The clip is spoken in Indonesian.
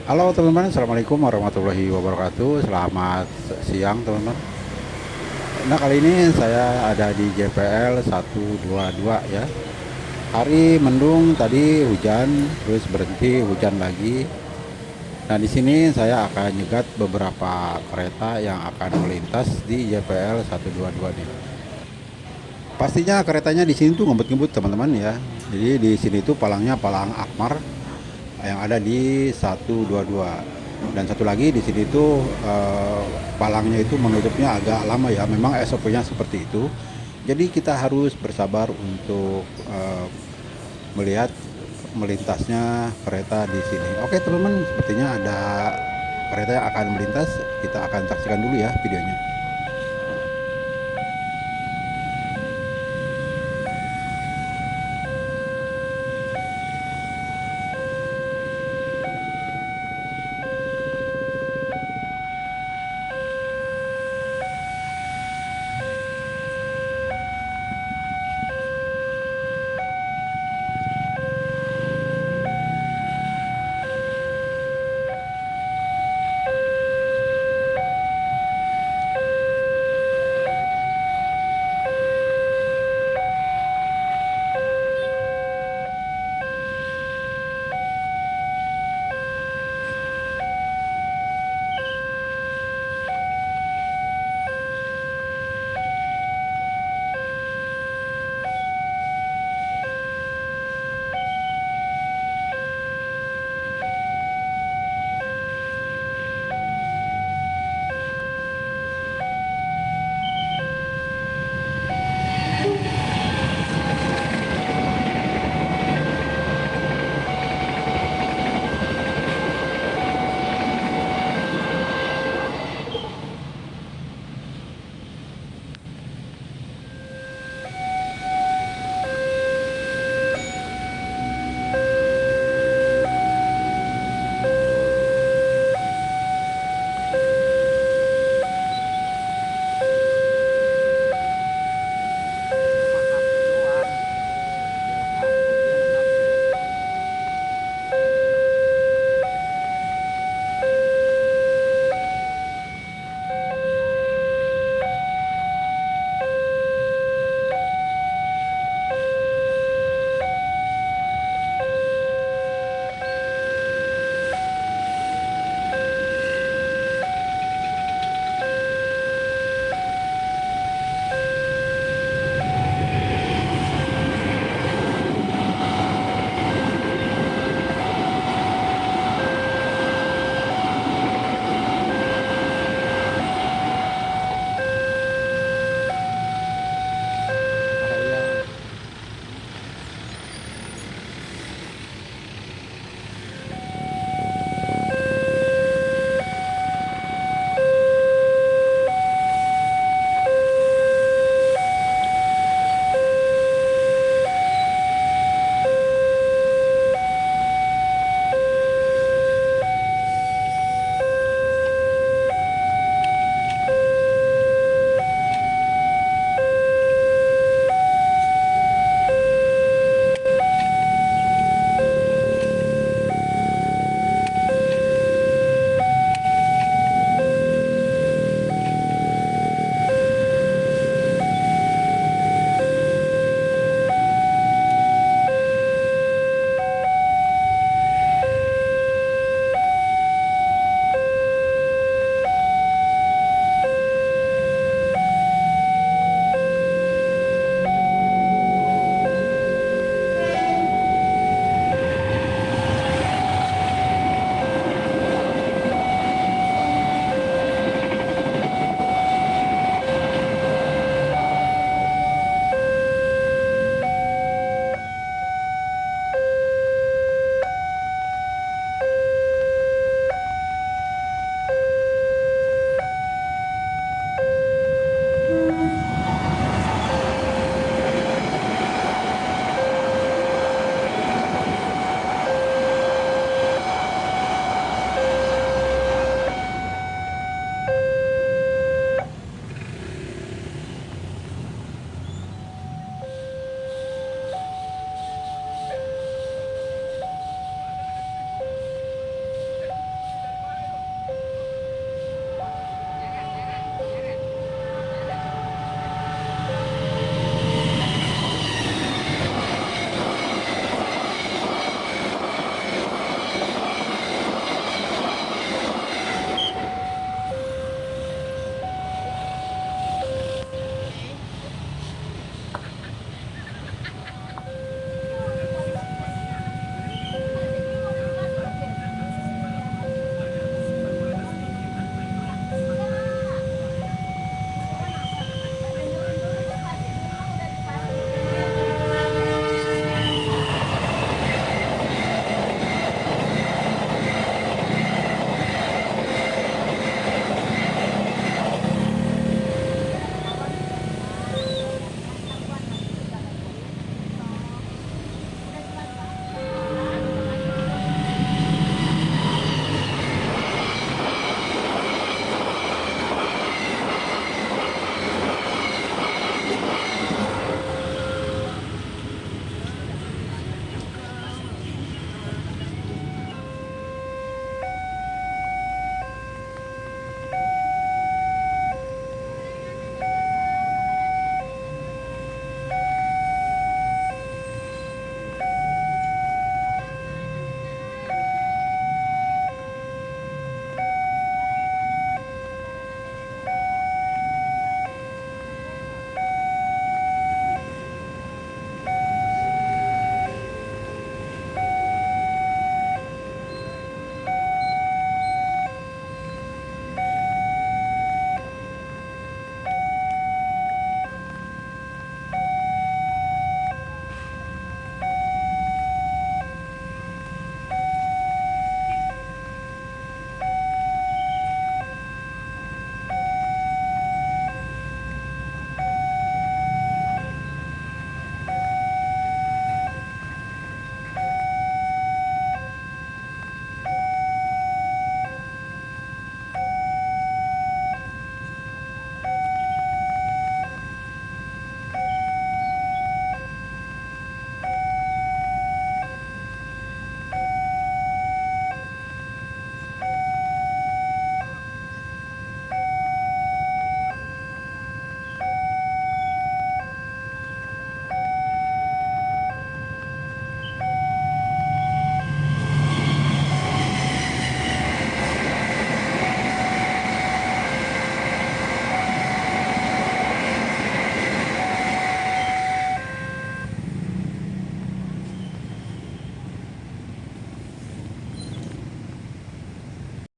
Halo teman-teman, Assalamualaikum warahmatullahi wabarakatuh. Selamat siang teman-teman. Nah, kali ini saya ada di JPL 122 ya. Hari mendung, tadi hujan, terus berhenti hujan lagi. Nah, di sini saya akan nyegat beberapa kereta yang akan melintas di JPL 122 nih. Pastinya keretanya di sini tuh ngebut-ngebut teman-teman ya. Jadi di sini tuh palangnya palang Akmar yang ada di 122. Dan satu lagi di sini tuh palangnya itu menutupnya agak lama ya. Memang SOP-nya seperti itu. Jadi kita harus bersabar untuk melihat melintasnya kereta di sini. Oke teman-teman, sepertinya ada kereta yang akan melintas. Kita akan saksikan dulu ya videonya.